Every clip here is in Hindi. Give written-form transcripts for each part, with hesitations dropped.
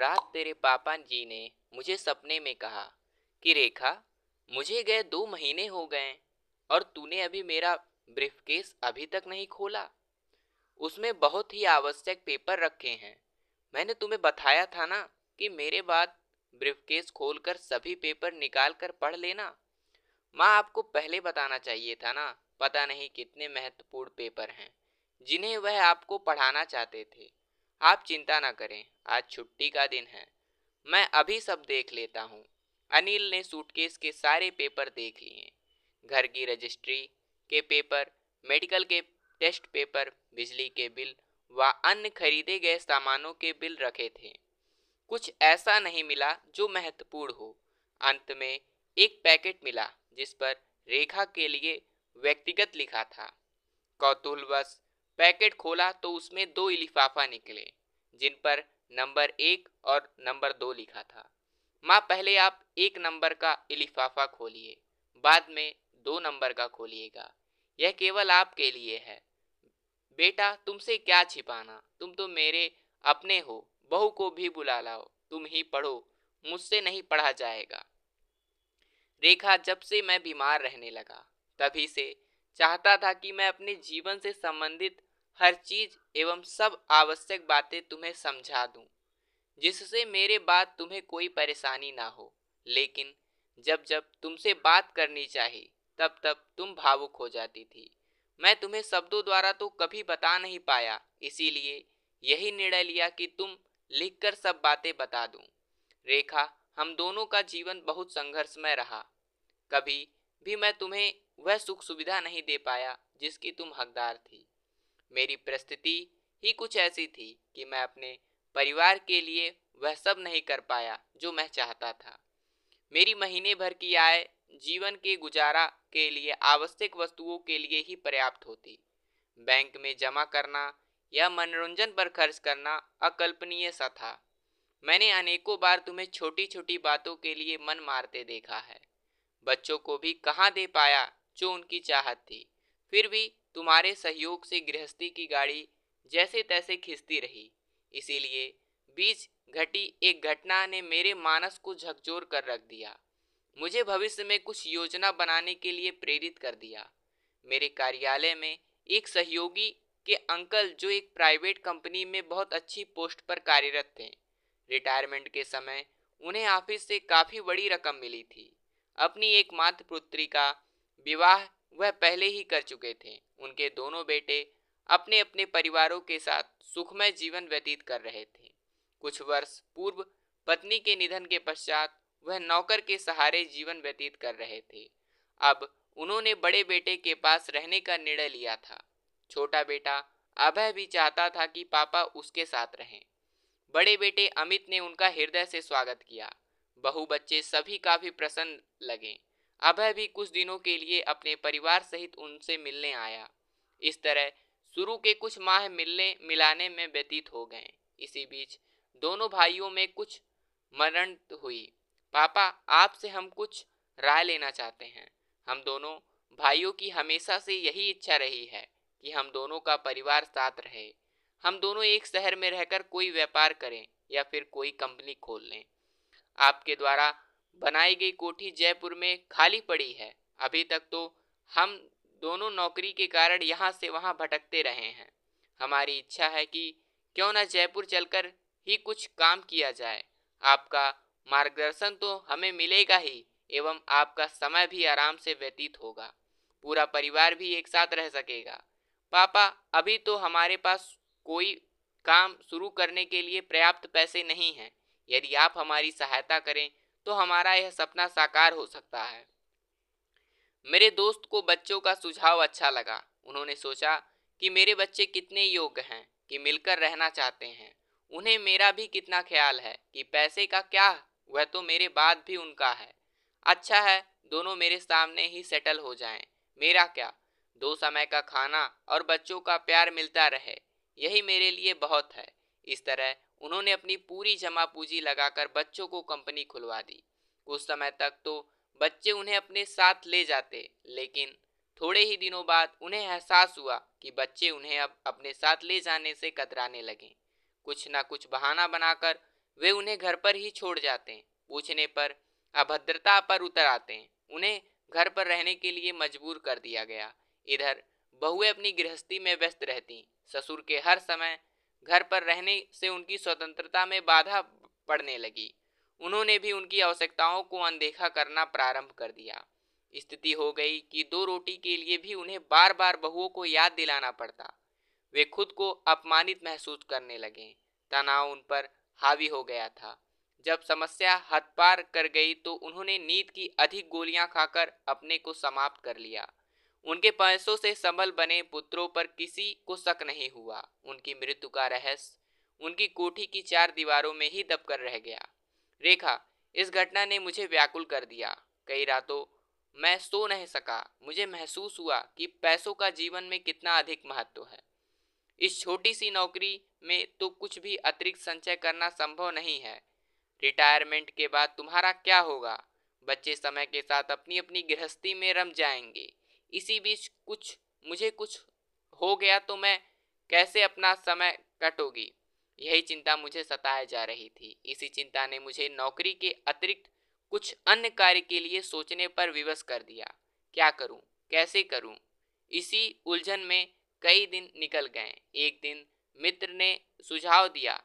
रात तेरे पापा जी ने मुझे सपने में कहा कि रेखा, मुझे गए 2 महीने हो गए और तूने अभी मेरा ब्रीफकेस अभी तक नहीं खोला। उसमें बहुत ही आवश्यक पेपर रखे हैं। मैंने तुम्हें बताया था ना कि मेरे बाद ब्रीफकेस खोलकर सभी पेपर निकाल कर पढ़ लेना। माँ, आपको पहले बताना चाहिए था ना। पता नहीं कितने महत्वपूर्ण पेपर हैं जिन्हें वह आपको पढ़ाना चाहते थे। आप चिंता ना करें, आज छुट्टी का दिन है। मैं अभी सब देख लेता हूँ। अनिल ने सूटकेस के सारे पेपर देख लिए। घर की रजिस्ट्री के पेपर, मेडिकल के टेस्ट पेपर, बिजली के बिल व अन्य खरीदे गए सामानों के बिल रखे थे। कुछ ऐसा नहीं मिला जो महत्वपूर्ण हो। अंत में एक पैकेट मिला जिस पर रेखा के लिए व्यक्तिगत लिखा था। कौतूहलवश पैकेट खोला तो उसमें 2 लिफाफा निकले जिन पर नंबर 1 और नंबर 2 लिखा था। माँ, पहले आप 1 नंबर का लिफाफा खोलिए, बाद में 2 नंबर का खोलिएगा। यह केवल आपके लिए है। बेटा, तुमसे क्या छिपाना, तुम तो मेरे अपने हो। बहू को भी बुला लाओ, तुम ही पढ़ो, मुझसे नहीं पढ़ा जाएगा। रेखा, जब से मैं बीमार रहने लगा तभी से चाहता था कि मैं अपने जीवन से संबंधित हर चीज एवं सब आवश्यक बातें तुम्हें समझा दूं, जिससे मेरे बाद तुम्हें कोई परेशानी ना हो। लेकिन जब जब तुमसे बात करनी चाहिए तब तब तुम भावुक हो जाती थी। मैं तुम्हें शब्दों द्वारा तो कभी बता नहीं पाया, इसीलिए यही निर्णय लिया कि तुम लिखकर सब बातें बता दूं। रेखा, हम दोनों का जीवन बहुत संघर्षमय रहा। कभी भी मैं तुम्हें वह सुख सुविधा नहीं दे पाया जिसकी तुम हकदार थी। मेरी परिस्थिति ही कुछ ऐसी थी कि मैं अपने परिवार के लिए वह सब नहीं कर पाया जो मैं चाहता था। मेरी महीने भर की आय जीवन के गुजारा के लिए आवश्यक वस्तुओं के लिए ही पर्याप्त होती। बैंक में जमा करना या मनोरंजन पर खर्च करना अकल्पनीय सा था। मैंने अनेकों बार तुम्हें छोटी छोटी बातों के लिए मन मारते देखा है। बच्चों को भी कहाँ दे पाया जो उनकी चाहत थी। फिर भी तुम्हारे सहयोग से गृहस्थी की गाड़ी जैसे तैसे खिंचती रही। इसीलिए बीच घटी एक घटना ने मेरे मानस को झकझोर कर रख दिया। मुझे भविष्य में कुछ योजना बनाने के लिए प्रेरित कर दिया। मेरे कार्यालय में एक सहयोगी के अंकल, जो एक प्राइवेट कंपनी में बहुत अच्छी पोस्ट पर कार्यरत थे, रिटायरमेंट के समय उन्हें ऑफिस से काफी बड़ी रकम मिली थी। अपनी एकमात्र पुत्री का विवाह वह पहले ही कर चुके थे। उनके दोनों बेटे अपने अपने परिवारों के साथ सुखमय जीवन व्यतीत कर रहे थे। कुछ वर्ष पूर्व पत्नी के निधन के पश्चात वह नौकर के सहारे जीवन व्यतीत कर रहे थे। अब उन्होंने बड़े बेटे के पास रहने का निर्णय लिया था। छोटा बेटा अभय भी चाहता था कि पापा उसके साथ रहें। बड़े बेटे अमित ने उनका हृदय से स्वागत किया। बहू बच्चे सभी काफी प्रसन्न लगे। अभय भी कुछ दिनों के लिए अपने परिवार सहित उनसे मिलने आया। इस तरह शुरू के कुछ माह मिलने मिलाने में व्यतीत हो गए। इसी बीच दोनों भाइयों में कुछ मरण हुई। पापा, आपसे हम कुछ राय लेना चाहते हैं। हम दोनों भाइयों की हमेशा से यही इच्छा रही है कि हम दोनों का परिवार साथ रहे। हम दोनों एक शहर में रहकर कोई व्यापार करें या फिर कोई कंपनी खोल लें। आपके द्वारा बनाई गई कोठी जयपुर में खाली पड़ी है। अभी तक तो हम दोनों नौकरी के कारण यहाँ से वहाँ भटकते रहे हैं। हमारी इच्छा है कि क्यों न जयपुर चलकर ही कुछ काम किया जाए। आपका मार्गदर्शन तो हमें मिलेगा ही, एवं आपका समय भी आराम से व्यतीत होगा। पूरा परिवार भी एक साथ रह सकेगा। पापा, अभी तो हमारे पास कोई काम शुरू करने के लिए पर्याप्त पैसे नहीं हैं। यदि आप हमारी सहायता करें तो हमारा यह सपना साकार हो सकता है। मेरे दोस्त को बच्चों का सुझाव अच्छा लगा। उन्होंने सोचा कि मेरे बच्चे कितने योग्य हैं कि मिलकर रहना चाहते हैं। उन्हें मेरा भी कितना ख्याल है कि पैसे का क्या, वह तो मेरे बाद भी उनका है। अच्छा है, दोनों मेरे सामने ही सेटल हो जाएं। मेरा क्या, 2 समय का खाना और बच्चों का प्यार मिलता रहे, यही मेरे लिए बहुत है। इस तरह उन्होंने अपनी पूरी जमा पूंजी लगाकर बच्चों को कंपनी खुलवा दी। कुछ समय तक तो बच्चे उन्हें अपने साथ ले जाते, लेकिन थोड़े ही दिनों बाद उन्हें एहसास हुआ कि बच्चे उन्हें अब अपने साथ ले जाने से कतराने लगे। कुछ न कुछ बहाना बनाकर वे उन्हें घर पर ही छोड़ जाते हैं। पूछने पर अभद्रता पर उतर आते हैं। उन्हें घर पर रहने के लिए मजबूर कर दिया गया। इधर बहुएं अपनी गृहस्थी में व्यस्त रहती। ससुर के हर समय घर पर रहने से उनकी स्वतंत्रता में बाधा पड़ने लगी। उन्होंने भी उनकी आवश्यकताओं को अनदेखा करना प्रारंभ कर दिया। स्थिति हो गई कि दो रोटी के लिए भी उन्हें बार बार बहुओं को याद दिलाना पड़ता। वे खुद को अपमानित महसूस करने लगे। तनाव उन पर हावी हो गया था। जब समस्या हद पार कर गई तो उन्होंने नींद की अधिक गोलियां खाकर अपने को समाप्त कर लिया। उनके पैसों से संबल बने पुत्रों पर किसी को शक नहीं हुआ। उनकी मृत्यु का रहस्य उनकी कोठी की चार दीवारों में ही दबकर रह गया। रेखा, इस घटना ने मुझे व्याकुल कर दिया। कई रातों मैं सो नहीं सका। मुझे महसूस हुआ कि पैसों का जीवन में कितना अधिक महत्व है। इस छोटी सी नौकरी में तो कुछ भी अतिरिक्त संचय करना संभव नहीं है। रिटायरमेंट के बाद तुम्हारा क्या होगा? बच्चे समय के साथ अपनी अपनी गृहस्थी में रम जाएंगे। इसी बीच मुझे कुछ हो गया तो मैं कैसे अपना समय कटोगी? यही चिंता मुझे सताए जा रही थी। इसी चिंता ने मुझे नौकरी के अतिरिक्त कुछ अन्य कार्य के लिए सोचने पर विवश कर दिया। क्या करूं, कैसे करूं? इसी उलझन में कई दिन निकल गए। एक दिन मित्र ने सुझाव दिया,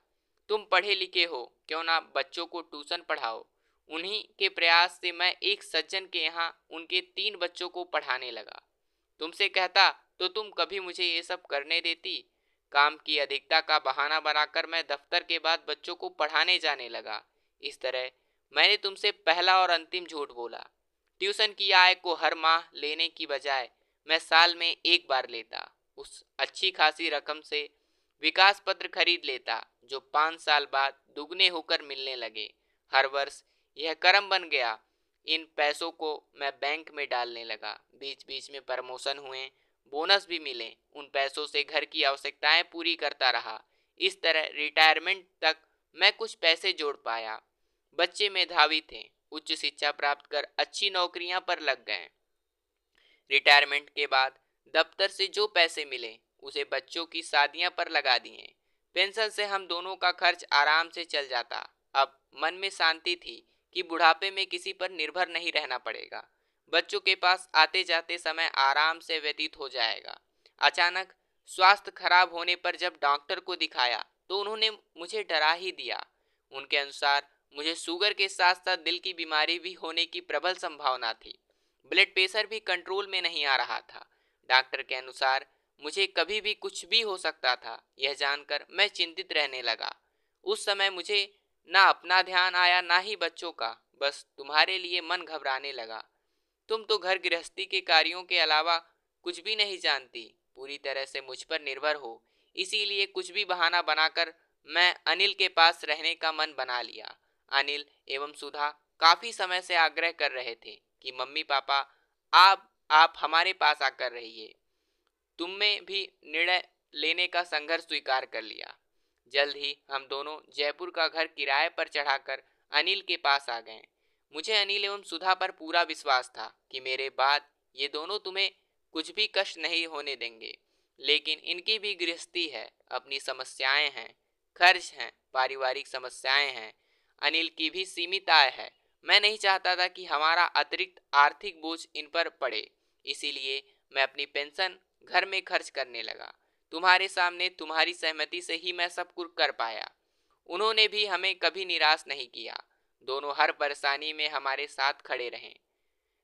तुम पढ़े लिखे हो, क्यों ना बच्चों को ट्यूशन पढ़ाओ। उन्हीं के प्रयास से मैं एक सज्जन के यहाँ उनके 3 बच्चों को पढ़ाने लगा। तुमसे कहता तो तुम कभी मुझे ये सब करने देती। काम की अधिकता का बहाना बनाकर मैं दफ्तर के बाद बच्चों को पढ़ाने जाने लगा। इस तरह मैंने तुमसे पहला और अंतिम झूठ बोला। ट्यूशन की आय को हर माह लेने की बजाय मैं साल में एक बार लेता। उस अच्छी खासी रकम से विकास पत्र खरीद लेता जो 5 साल बाद दुगने होकर मिलने लगे। हर वर्ष यह क्रम बन गया। इन पैसों को मैं बैंक में डालने लगा। बीच बीच में प्रमोशन हुए, बोनस भी मिले। उन पैसों से घर की आवश्यकताएं पूरी करता रहा। इस तरह रिटायरमेंट तक मैं कुछ पैसे जोड़ पाया। बच्चे मेधावी थे, उच्च शिक्षा प्राप्त कर अच्छी नौकरियां पर लग गए। रिटायरमेंट के बाद दफ्तर से जो पैसे मिले उसे बच्चों की शादियां पर लगा दिए। पेंशन से हम दोनों का खर्च आराम से चल जाता। अब मन में शांति थी कि बुढ़ापे में किसी पर निर्भर नहीं रहना पड़ेगा। बच्चों के पास आते जाते समय आराम से व्यतीत हो जाएगा। अचानक स्वास्थ्य खराब होने पर जब डॉक्टर को दिखाया तो उन्होंने मुझे डरा ही दिया। उनके अनुसार मुझे शुगर के साथ साथ दिल की बीमारी भी होने की प्रबल संभावना थी। ब्लड प्रेशर भी कंट्रोल में नहीं आ रहा था। डॉक्टर के अनुसार मुझे कभी भी कुछ भी हो सकता था। यह जानकर मैं चिंतित रहने लगा। उस समय मुझे ना अपना ध्यान आया ना ही बच्चों का। बस तुम्हारे लिए मन घबराने लगा। तुम तो घर गृहस्थी के कार्यों के अलावा कुछ भी नहीं जानती, पूरी तरह से मुझ पर निर्भर हो। इसीलिए कुछ भी बहाना बनाकर मैं अनिल के पास रहने का मन बना लिया। अनिल एवं सुधा काफी समय से आग्रह कर रहे थे कि मम्मी पापा आप हमारे पास आकर रहिए। तुमने भी निर्णय लेने का संघर्ष स्वीकार कर लिया। जल्द ही हम दोनों जयपुर का घर किराए पर चढ़ाकर अनिल के पास आ गए। मुझे अनिल एवं सुधा पर पूरा विश्वास था कि मेरे बाद ये दोनों तुम्हें कुछ भी कष्ट नहीं होने देंगे। लेकिन इनकी भी गृहस्थी है, अपनी समस्याएं हैं, खर्च हैं, पारिवारिक समस्याएं हैं। अनिल की भी सीमित आय है। मैं नहीं चाहता था कि हमारा अतिरिक्त आर्थिक बोझ इन पर पड़े। इसीलिए मैं अपनी पेंशन घर में खर्च करने लगा। तुम्हारे सामने तुम्हारी सहमति से ही मैं सब कुछ कर पाया। उन्होंने भी हमें कभी निराश नहीं किया। दोनों हर परेशानी में हमारे साथ खड़े रहे।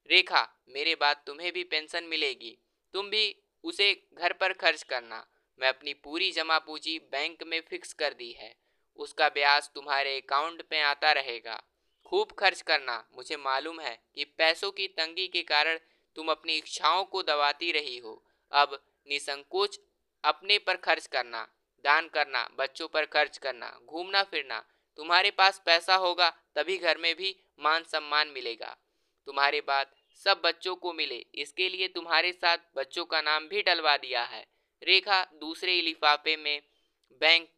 रेखा, मेरे बाद तुम्हें भी पेंशन मिलेगी। तुम भी उसे घर पर खर्च करना। मैं अपनी पूरी जमा पूंजी बैंक में फिक्स कर दी है। उसका ब्याज तुम्हारे अकाउंट में आता रहेगा। खूब खर्च करना। मुझे मालूम है कि पैसों की तंगी के कारण तुम अपनी इच्छाओं को दबाती रही हो। अब निसंकोच अपने पर खर्च करना, दान करना, बच्चों पर खर्च करना, घूमना फिरना। तुम्हारे पास पैसा होगा तभी घर में भी मान सम्मान मिलेगा। तुम्हारे बाद सब बच्चों को मिले, इसके लिए तुम्हारे साथ बच्चों का नाम भी डलवा दिया है। रेखा, दूसरे लिफाफे में बैंक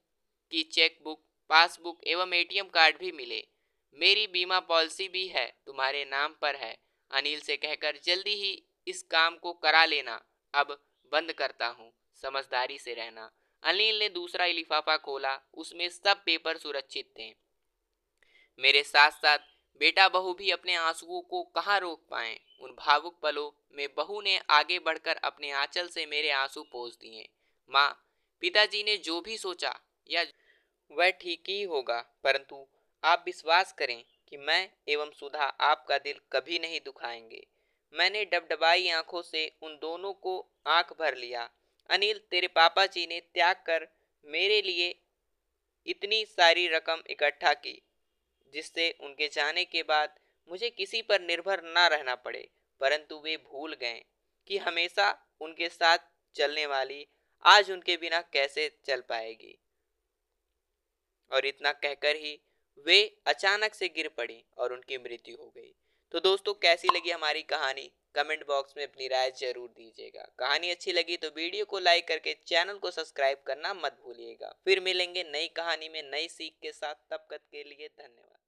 की चेक बुक, पासबुक एवं एटीएम कार्ड भी मिले। मेरी बीमा पॉलिसी भी है, तुम्हारे नाम पर है। अनिल से कहकर जल्दी ही इस काम को करा लेना। अब बंद करता हूँ, समझदारी से रहना। अनिल ने दूसरा लिफाफा खोला। उसमें सब पेपर सुरक्षित थे। मेरे साथ साथ बेटा बहू भी अपने आंसुओं को कहाँ रोक पाए। उन भावुक पलों में बहू ने आगे बढ़कर अपने आंचल से मेरे आंसू पोंछ दिए। माँ, पिताजी ने जो भी सोचा या वह ठीक ही होगा, परंतु आप विश्वास करें कि मैं एवं सुधा आपका दिल कभी नहीं दुखाएंगे। मैंने डबडबाई आंखों से उन दोनों को आंख भर लिया। अनिल, तेरे पापा जी ने त्याग कर मेरे लिए इतनी सारी रकम इकट्ठा की जिससे उनके जाने के बाद मुझे किसी पर निर्भर ना रहना पड़े, परंतु वे भूल गए कि हमेशा उनके साथ चलने वाली आज उनके बिना कैसे चल पाएगी। और इतना कहकर ही वे अचानक से गिर पड़ी और उनकी मृत्यु हो गई। तो दोस्तों, कैसी लगी हमारी कहानी? कमेंट बॉक्स में अपनी राय जरूर दीजिएगा। कहानी अच्छी लगी तो वीडियो को लाइक करके चैनल को सब्सक्राइब करना मत भूलिएगा। फिर मिलेंगे नई कहानी में नई सीख के साथ। तब तक के लिए धन्यवाद।